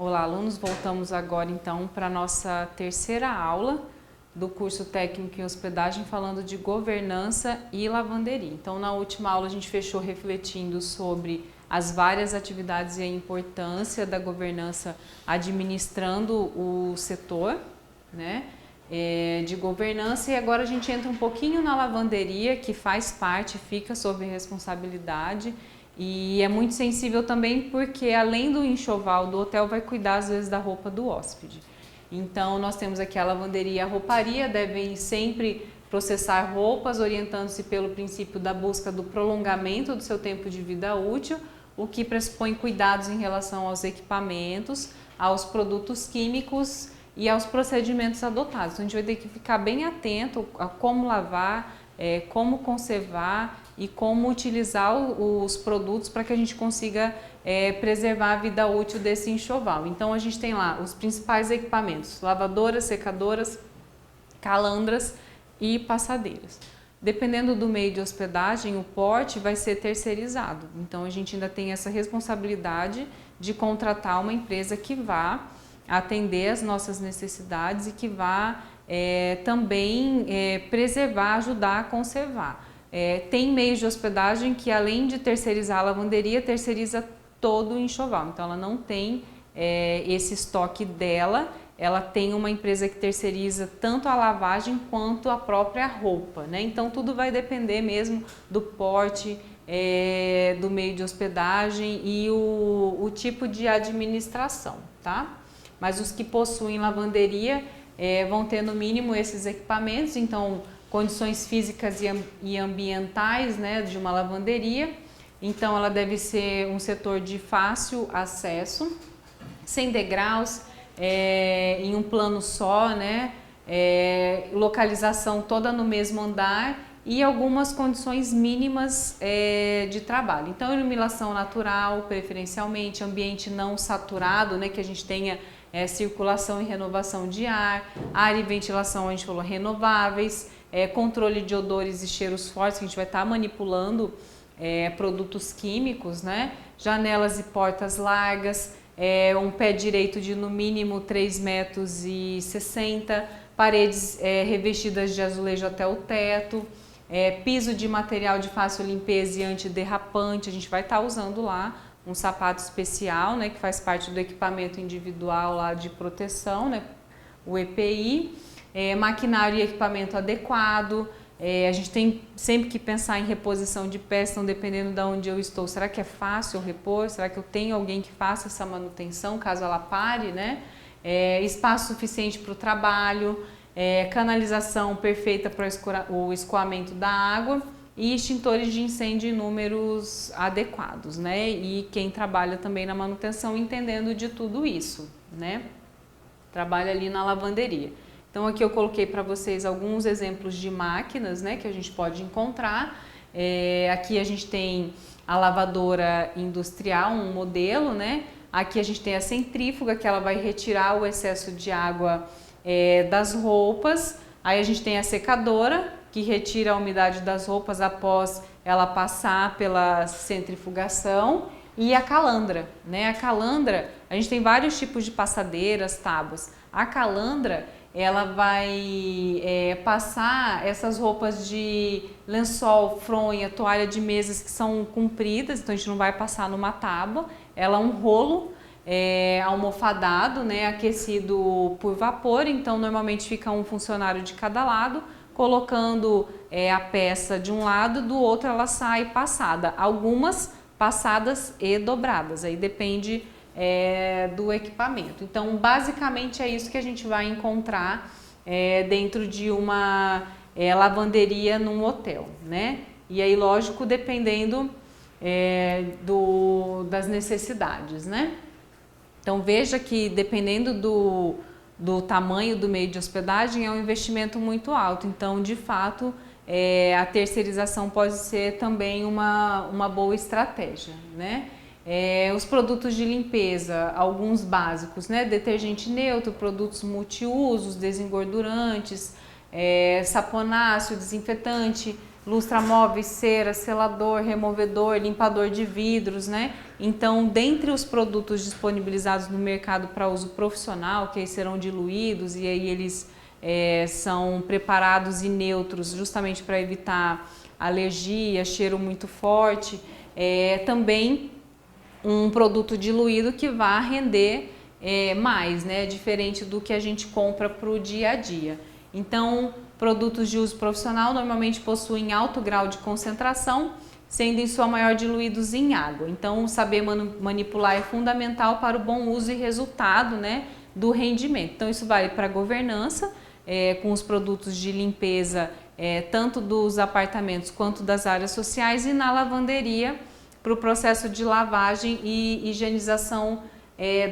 Olá, alunos! Voltamos agora então para a nossa terceira aula do curso técnico em hospedagem, falando de governança e lavanderia. Então, na última aula a gente fechou refletindo sobre as várias atividades e a importância da governança administrando o setor, né, de governança, e agora a gente entra um pouquinho na lavanderia, que faz parte, fica sob responsabilidade. E é muito sensível também porque, além do enxoval do hotel, vai cuidar às vezes da roupa do hóspede. Então, nós temos aqui a lavanderia e a rouparia, devem sempre processar roupas, orientando-se pelo princípio da busca do prolongamento do seu tempo de vida útil, o que pressupõe cuidados em relação aos equipamentos, aos produtos químicos e aos procedimentos adotados. Então, a gente vai ter que ficar bem atento a como lavar, como conservar e como utilizar os produtos para que a gente consiga preservar a vida útil desse enxoval. Então, a gente tem lá os principais equipamentos: lavadoras, secadoras, calandras e passadeiras. Dependendo do meio de hospedagem, o porte vai ser terceirizado. Então, a gente ainda tem essa responsabilidade de contratar uma empresa que vá atender as nossas necessidades e que vá também preservar, ajudar a conservar. Tem meios de hospedagem que, além de terceirizar a lavanderia, terceiriza todo o enxoval. Então, ela não tem esse estoque dela, ela tem uma empresa que terceiriza tanto a lavagem quanto a própria roupa, né? Então, tudo vai depender mesmo do porte, do meio de hospedagem e o tipo de administração, tá? Mas os que possuem lavanderia vão ter no mínimo esses equipamentos, então condições físicas e ambientais, né, de uma lavanderia. Então, ela deve ser um setor de fácil acesso, sem degraus, em um plano só, né, localização toda no mesmo andar e algumas condições mínimas de trabalho. Então, iluminação natural, preferencialmente, ambiente não saturado, né, que a gente tenha circulação e renovação de ar e ventilação, a gente falou, renováveis, controle de odores e cheiros fortes, que a gente vai estar manipulando produtos químicos, né? Janelas e portas largas, um pé direito de no mínimo 3,60 m, paredes revestidas de azulejo até o teto, piso de material de fácil limpeza e antiderrapante. A gente vai estar usando lá um sapato especial, né, que faz parte do equipamento individual lá de proteção, né, o EPI. Maquinário e equipamento adequado. A gente tem sempre que pensar em reposição de peças, então dependendo de onde eu estou, será que é fácil repor? Será que eu tenho alguém que faça essa manutenção caso ela pare, né? Espaço suficiente para o trabalho, canalização perfeita para o escoamento da água e extintores de incêndio em números adequados, né? E quem trabalha também na manutenção entendendo de tudo isso, né? Trabalha ali na lavanderia. Então, aqui eu coloquei para vocês alguns exemplos de máquinas, né, que a gente pode encontrar. Aqui a gente tem a lavadora industrial, um modelo, né? Aqui a gente tem a centrífuga, que ela vai retirar o excesso de água das roupas. Aí a gente tem a secadora, que retira a umidade das roupas após ela passar pela centrifugação. E a calandra, né? A calandra, a gente tem vários tipos de passadeiras, tábuas. A calandra, ela vai passar essas roupas de lençol, fronha, toalha de mesas que são compridas, então a gente não vai passar numa tábua. Ela é um rolo almofadado, né, aquecido por vapor, então normalmente fica um funcionário de cada lado, colocando a peça de um lado, do outro ela sai passada. Algumas passadas e dobradas, aí depende do equipamento. Então, basicamente é isso que a gente vai encontrar dentro de uma lavanderia num hotel, né? E aí, lógico, dependendo das necessidades, né? Então, veja que dependendo do tamanho do meio de hospedagem é um investimento muito alto. Então, de fato, a terceirização pode ser também uma boa estratégia, né? Os produtos de limpeza, alguns básicos, né? Detergente neutro, produtos multiusos, desengordurantes, saponáceo, desinfetante, lustramóveis, cera, selador, removedor, limpador de vidros, né? Então, dentre os produtos disponibilizados no mercado para uso profissional, que aí serão diluídos e aí eles são preparados e neutros justamente para evitar alergia, cheiro muito forte, também um produto diluído que vai render mais, né? Diferente do que a gente compra para o dia a dia. Então, produtos de uso profissional normalmente possuem alto grau de concentração, sendo em sua maior diluídos em água. Então, saber manipular é fundamental para o bom uso e resultado, né, do rendimento. Então, isso vale para a governança, com os produtos de limpeza, tanto dos apartamentos quanto das áreas sociais, e na lavanderia, para o processo de lavagem e higienização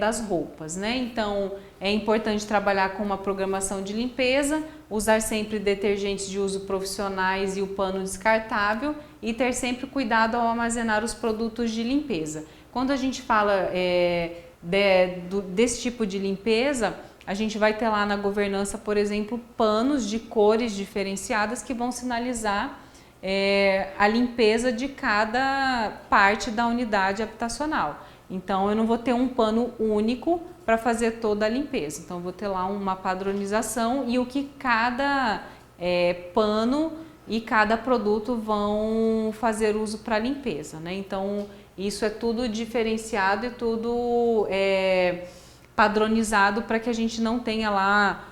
das roupas, né? Então, é importante trabalhar com uma programação de limpeza, usar sempre detergentes de uso profissionais e o pano descartável e ter sempre cuidado ao armazenar os produtos de limpeza. Quando a gente fala desse tipo de limpeza, a gente vai ter lá na governança, por exemplo, panos de cores diferenciadas que vão sinalizar a limpeza de cada parte da unidade habitacional. Então, eu não vou ter um pano único para fazer toda a limpeza. Então, eu vou ter lá uma padronização e o que cada pano e cada produto vão fazer uso para limpeza, né? Então, isso é tudo diferenciado e tudo padronizado para que a gente não tenha lá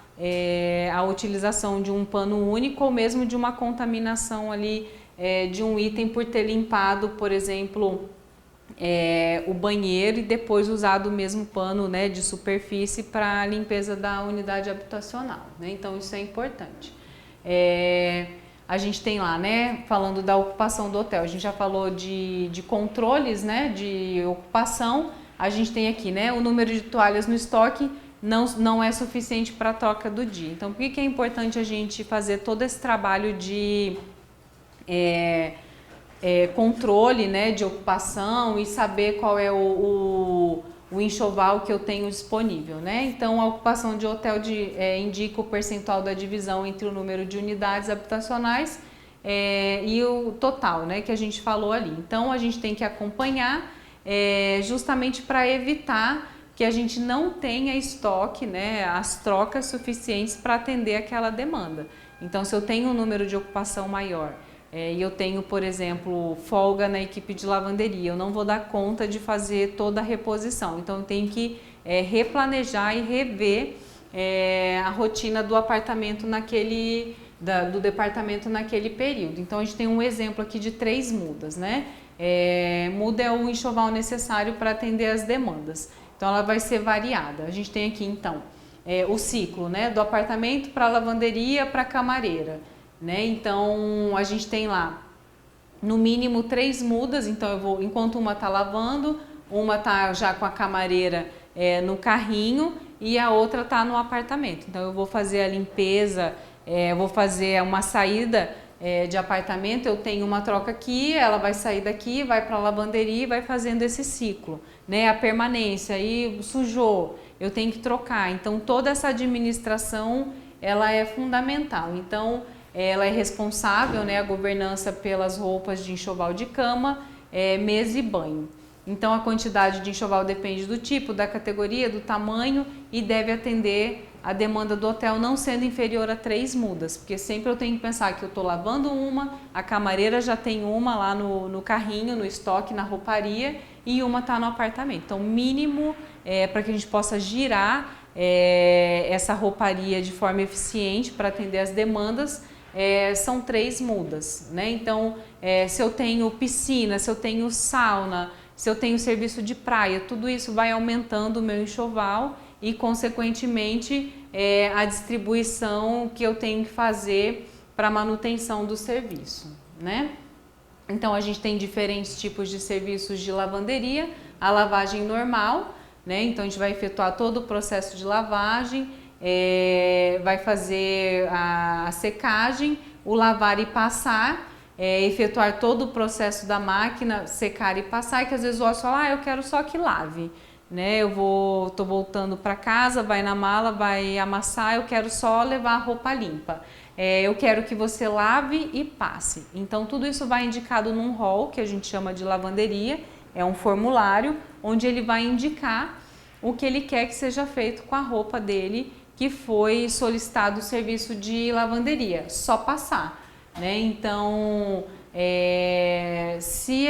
a utilização de um pano único ou mesmo de uma contaminação ali de um item por ter limpado, por exemplo, o banheiro e depois usado o mesmo pano, né, de superfície para a limpeza da unidade habitacional, né? Então isso é importante. A gente tem lá, né, falando da ocupação do hotel, a gente já falou de controles, né, de ocupação. A gente tem aqui, né, o número de toalhas no estoque não é suficiente para a troca do dia. Então, por que é importante a gente fazer todo esse trabalho de controle, né, de ocupação e saber qual é o enxoval que eu tenho disponível, né? Então, a ocupação de hotel indica o percentual da divisão entre o número de unidades habitacionais e o total, né, que a gente falou ali. Então, a gente tem que acompanhar justamente para evitar que a gente não tenha estoque, né, as trocas suficientes para atender aquela demanda. Então, se eu tenho um número de ocupação maior e eu tenho, por exemplo, folga na equipe de lavanderia, eu não vou dar conta de fazer toda a reposição. Então, eu tenho que replanejar e rever a rotina do apartamento do departamento naquele período. Então, a gente tem um exemplo aqui de 3 mudas, né? Muda é o enxoval necessário para atender as demandas. Então, ela vai ser variada. A gente tem aqui, então, o ciclo, né, do apartamento para a lavanderia, para a camareira, né? Então, a gente tem lá, no mínimo, 3 mudas. Então, enquanto uma está lavando, uma está já com a camareira no carrinho e a outra está no apartamento. Então, eu vou fazer a limpeza, vou fazer uma saída de apartamento, eu tenho uma troca aqui, ela vai sair daqui, vai para a lavanderia e vai fazendo esse ciclo, né? A permanência, aí sujou, eu tenho que trocar. Então, toda essa administração, ela é fundamental. Então, ela é responsável, né, a governança pelas roupas de enxoval de cama, mesa e banho. Então, a quantidade de enxoval depende do tipo, da categoria, do tamanho e deve atender a demanda do hotel não sendo inferior a 3 mudas, porque sempre eu tenho que pensar que eu estou lavando uma, a camareira já tem uma lá no carrinho, no estoque, na rouparia, e uma está no apartamento. Então, mínimo para que a gente possa girar essa rouparia de forma eficiente para atender as demandas, são 3 mudas, né? Então, se eu tenho piscina, se eu tenho sauna, se eu tenho serviço de praia, tudo isso vai aumentando o meu enxoval e, consequentemente, a distribuição que eu tenho que fazer para a manutenção do serviço, né? Então, a gente tem diferentes tipos de serviços de lavanderia, a lavagem normal, né? Então, a gente vai efetuar todo o processo de lavagem, vai fazer a secagem, o lavar e passar, efetuar todo o processo da máquina, secar e passar, e que às vezes o hóspede fala, eu quero só que lave, né? Tô voltando para casa, vai na mala, vai amassar, eu quero só levar a roupa limpa. eu quero que você lave e passe. Então tudo isso vai indicado num rol que a gente chama de lavanderia, é um formulário onde ele vai indicar o que ele quer que seja feito com a roupa dele que foi solicitado o serviço de lavanderia, só passar, né? Então, se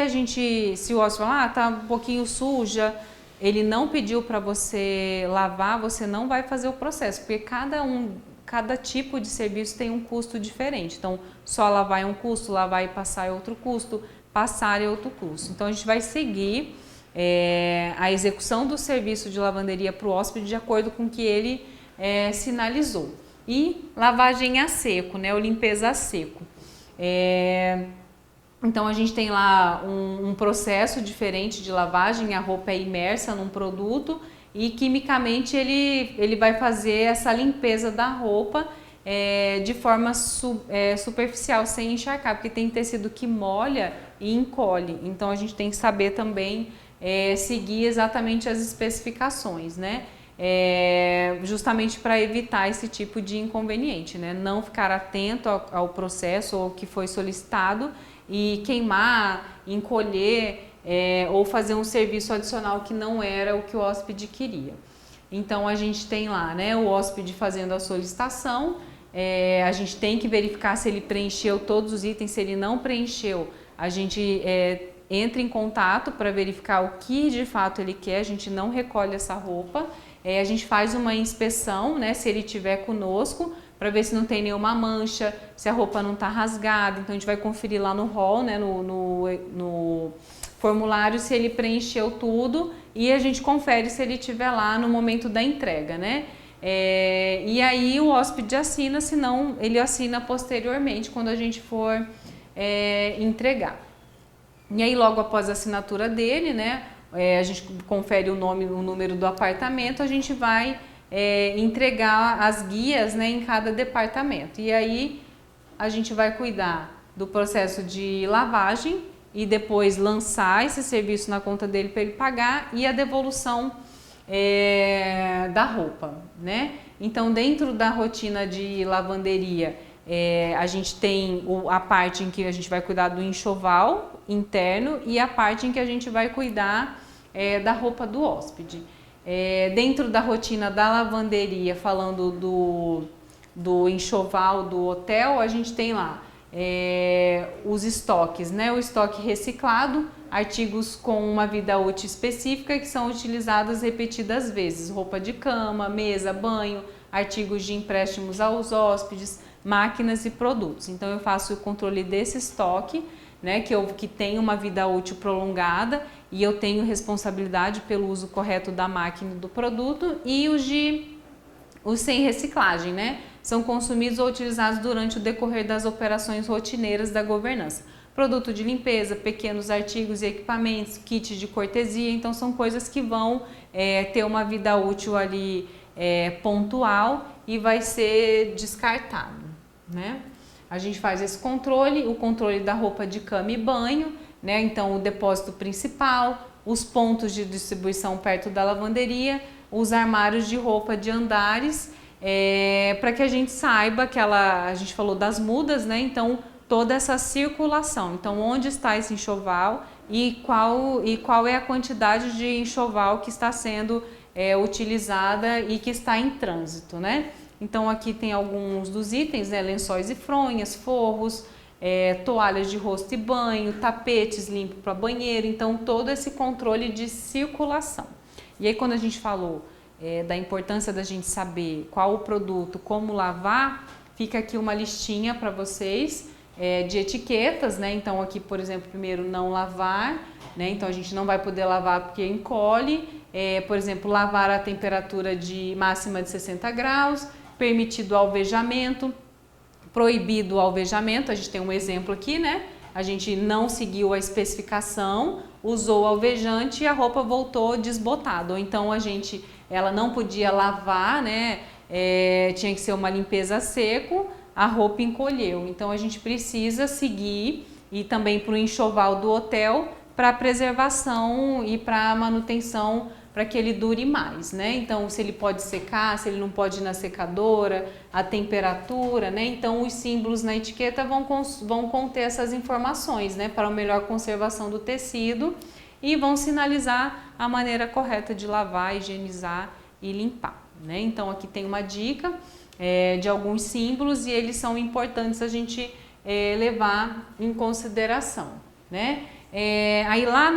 o hóspede falar, tá um pouquinho suja, ele não pediu para você lavar, você não vai fazer o processo, porque cada tipo de serviço tem um custo diferente. Então, só lavar é um custo, lavar e passar é outro custo, passar é outro custo. Então, a gente vai seguir a execução do serviço de lavanderia para o hóspede de acordo com o que ele sinalizou. E lavagem a seco, né, ou limpeza a seco. Então a gente tem lá um processo diferente de lavagem, a roupa é imersa num produto e quimicamente ele vai fazer essa limpeza da roupa de forma superficial, sem encharcar, porque tem tecido que molha e encolhe. Então a gente tem que saber também seguir exatamente as especificações, né? Justamente para evitar esse tipo de inconveniente, né? Não ficar atento ao processo ou que foi solicitado e queimar, encolher ou fazer um serviço adicional que não era o que o hóspede queria. Então a gente tem lá, né, o hóspede fazendo a solicitação, a gente tem que verificar se ele preencheu todos os itens. Se ele não preencheu, a gente entra em contato para verificar o que de fato ele quer. A gente não recolhe essa roupa. A gente faz uma inspeção, né, se ele estiver conosco, para ver se não tem nenhuma mancha, se a roupa não está rasgada. Então a gente vai conferir lá no rol, né, no formulário, se ele preencheu tudo, e a gente confere se ele estiver lá no momento da entrega, né? E aí o hóspede assina, senão ele assina posteriormente quando a gente for entregar. E aí logo após a assinatura dele, né, a gente confere o número do apartamento, a gente vai entregar as guias, né, em cada departamento. E aí a gente vai cuidar do processo de lavagem e depois lançar esse serviço na conta dele para ele pagar, e a devolução da roupa, né? Então, dentro da rotina de lavanderia, a gente tem a parte em que a gente vai cuidar do enxoval interno e a parte em que a gente vai cuidar da roupa do hóspede. Dentro da rotina da lavanderia, falando do enxoval do hotel, a gente tem lá os estoques, né? O estoque reciclado, artigos com uma vida útil específica que são utilizados repetidas vezes, roupa de cama, mesa, banho, artigos de empréstimos aos hóspedes, máquinas e produtos. Então eu faço o controle desse estoque, né, que tem uma vida útil prolongada, e eu tenho responsabilidade pelo uso correto da máquina e do produto, e os sem reciclagem, né, são consumidos ou utilizados durante o decorrer das operações rotineiras da governança. Produto de limpeza, pequenos artigos e equipamentos, kit de cortesia, então são coisas que vão ter uma vida útil ali pontual e vai ser descartado, né? A gente faz esse controle, o controle da roupa de cama e banho, né? Então o depósito principal, os pontos de distribuição perto da lavanderia, os armários de roupa de andares, para que a gente saiba a gente falou das mudas, né? Então toda essa circulação, então onde está esse enxoval e qual é a quantidade de enxoval que está sendo utilizada e que está em trânsito, né? Então aqui tem alguns dos itens, né? Lençóis e fronhas, forros, toalhas de rosto e banho, tapetes limpos para banheiro, então todo esse controle de circulação. E aí quando a gente falou da importância da gente saber qual o produto, como lavar, fica aqui uma listinha para vocês de etiquetas, né? Então aqui, por exemplo, primeiro não lavar, né? Então a gente não vai poder lavar porque encolhe. Por exemplo, lavar a temperatura máxima de 60 graus, permitido o alvejamento, proibido o alvejamento. A gente tem um exemplo aqui, né? A gente não seguiu a especificação, usou o alvejante e a roupa voltou desbotada. Ou então ela não podia lavar, né? Tinha que ser uma limpeza a seco, a roupa encolheu. Então a gente precisa seguir, e também para o enxoval do hotel, para preservação e para manutenção, para que ele dure mais, né? Então, se ele pode secar, se ele não pode ir na secadora, a temperatura, né? Então, os símbolos na etiqueta vão conter essas informações, né? Para a melhor conservação do tecido e vão sinalizar a maneira correta de lavar, higienizar e limpar, né? Então, aqui tem uma dica de alguns símbolos e eles são importantes a gente levar em consideração, né? Aí lá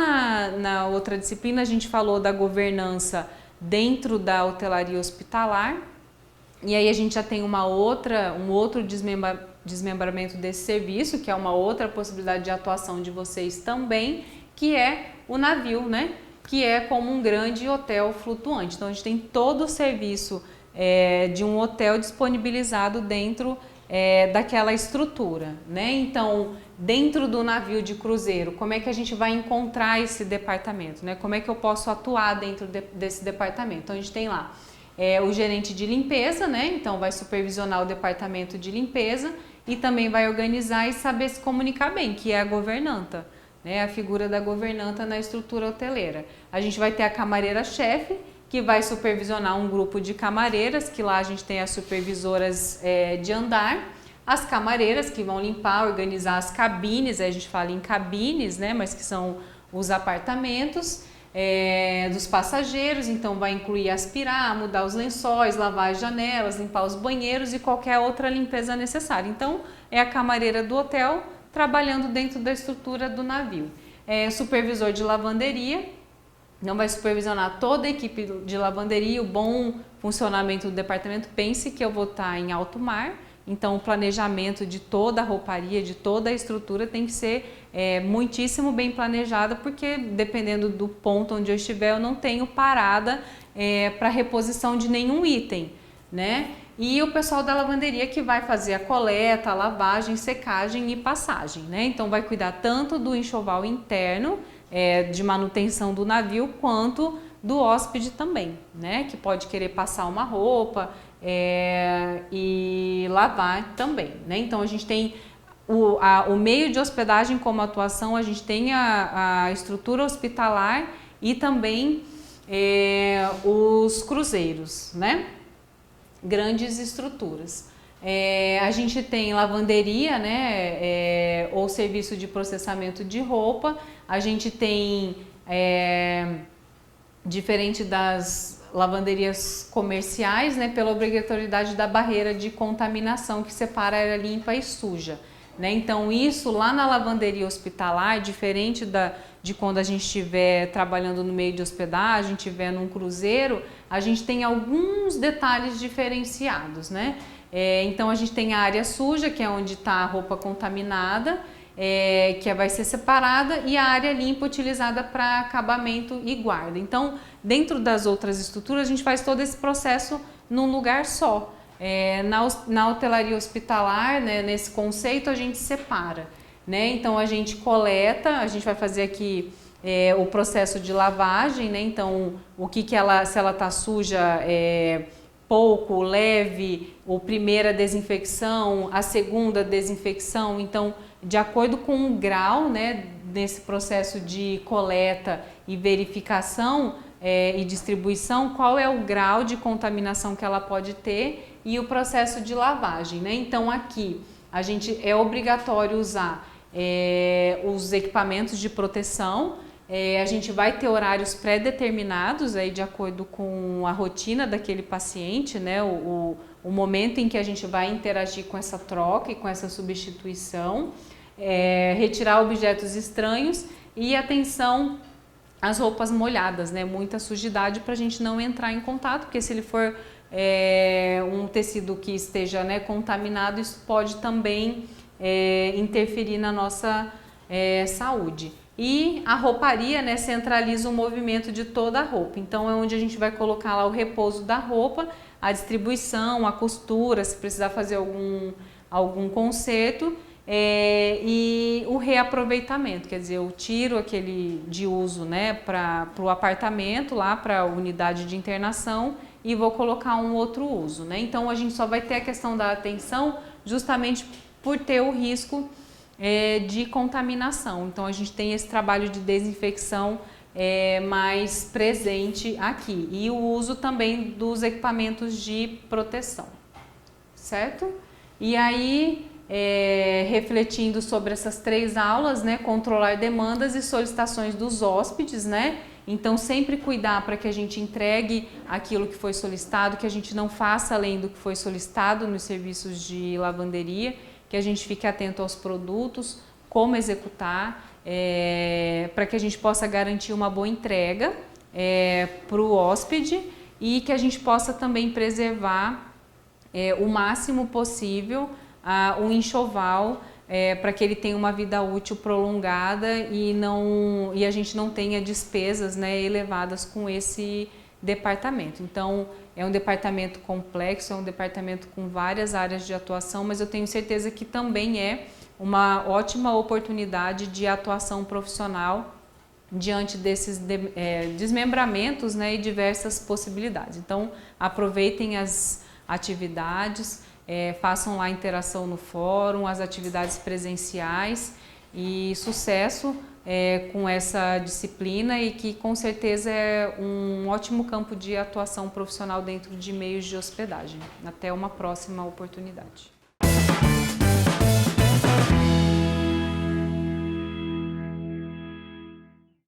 na outra disciplina a gente falou da governança dentro da hotelaria hospitalar e aí a gente já tem um outro desmembramento desse serviço, que é uma outra possibilidade de atuação de vocês também, que é o navio, né? Que é como um grande hotel flutuante. Então a gente tem todo o serviço de um hotel disponibilizado dentro daquela estrutura, né? Então, dentro do navio de cruzeiro, como é que a gente vai encontrar esse departamento, né? Como é que eu posso atuar dentro desse departamento? Então, a gente tem lá o gerente de limpeza, né? Então, vai supervisionar o departamento de limpeza e também vai organizar e saber se comunicar bem, que é a governanta, né? A figura da governanta na estrutura hoteleira. A gente vai ter a camareira-chefe, que vai supervisionar um grupo de camareiras, que lá a gente tem as supervisoras de andar, as camareiras que vão limpar, organizar as cabines, aí a gente fala em cabines, né, mas que são os apartamentos dos passageiros, então vai incluir aspirar, mudar os lençóis, lavar as janelas, limpar os banheiros e qualquer outra limpeza necessária. Então é a camareira do hotel trabalhando dentro da estrutura do navio. Supervisor de lavanderia, não vai supervisionar toda a equipe de lavanderia, o bom funcionamento do departamento. Pense que eu vou estar em alto mar, então o planejamento de toda a rouparia, de toda a estrutura tem que ser muitíssimo bem planejada, porque dependendo do ponto onde eu estiver, eu não tenho parada para reposição de nenhum item, né? E o pessoal da lavanderia que vai fazer a coleta, a lavagem, secagem e passagem, né? Então vai cuidar tanto do enxoval interno, de manutenção do navio, quanto do hóspede também, né? Que pode querer passar uma roupa e lavar também, né? Então a gente tem o meio de hospedagem como atuação, a gente tem a estrutura hospitalar e também os cruzeiros, né? Grandes estruturas. A gente tem lavanderia, né, ou serviço de processamento de roupa. A gente tem, diferente das lavanderias comerciais, né, pela obrigatoriedade da barreira de contaminação que separa a área limpa e suja, né? Então isso lá na lavanderia hospitalar, diferente de quando a gente estiver trabalhando no meio de hospedagem, estiver num cruzeiro, a gente tem alguns detalhes diferenciados, né? Então a gente tem a área suja, que é onde está a roupa contaminada, que vai ser separada, e a área limpa utilizada para acabamento e guarda. Então, dentro das outras estruturas, a gente faz todo esse processo num lugar só. Na hotelaria hospitalar, né, nesse conceito, a gente separa, né? Então a gente coleta, a gente vai fazer aqui o processo de lavagem, né? Então se ela está suja, pouco, leve, a primeira desinfecção, a segunda desinfecção. Então, de acordo com o grau, né, nesse processo de coleta e verificação e distribuição, qual é o grau de contaminação que ela pode ter e o processo de lavagem, né? Então, aqui é obrigatório usar os equipamentos de proteção. A gente vai ter horários pré-determinados aí de acordo com a rotina daquele paciente, né? O momento em que a gente vai interagir com essa troca e com essa substituição, retirar objetos estranhos e atenção às roupas molhadas, né? Muita sujidade para a gente não entrar em contato, porque se ele for um tecido que esteja, né, contaminado, isso pode também interferir na nossa saúde. E a rouparia, né, centraliza o movimento de toda a roupa. Então é onde a gente vai colocar lá o repouso da roupa, a distribuição, a costura, se precisar fazer algum conserto, e o reaproveitamento, quer dizer, eu tiro aquele de uso, né, para o apartamento, lá para a unidade de internação, e vou colocar um outro uso, né? Então a gente só vai ter a questão da atenção justamente por ter o risco de contaminação. Então a gente tem esse trabalho de desinfecção mais presente aqui. E o uso também dos equipamentos de proteção, certo? E aí, refletindo sobre essas 3 aulas, né, controlar demandas e solicitações dos hóspedes, né? Então, sempre cuidar para que a gente entregue aquilo que foi solicitado, que a gente não faça além do que foi solicitado nos serviços de lavanderia, que a gente fique atento aos produtos, como executar, para que a gente possa garantir uma boa entrega para o hóspede e que a gente possa também preservar o máximo possível o enxoval, para que ele tenha uma vida útil prolongada e a gente não tenha despesas, né, elevadas com esse departamento. Então, é um departamento complexo, é um departamento com várias áreas de atuação, mas eu tenho certeza que também é uma ótima oportunidade de atuação profissional diante desses desmembramentos, né, e diversas possibilidades. Então, aproveitem as atividades, façam lá a interação no fórum, as atividades presenciais e sucesso com essa disciplina e que com certeza é um ótimo campo de atuação profissional dentro de meios de hospedagem. Até uma próxima oportunidade.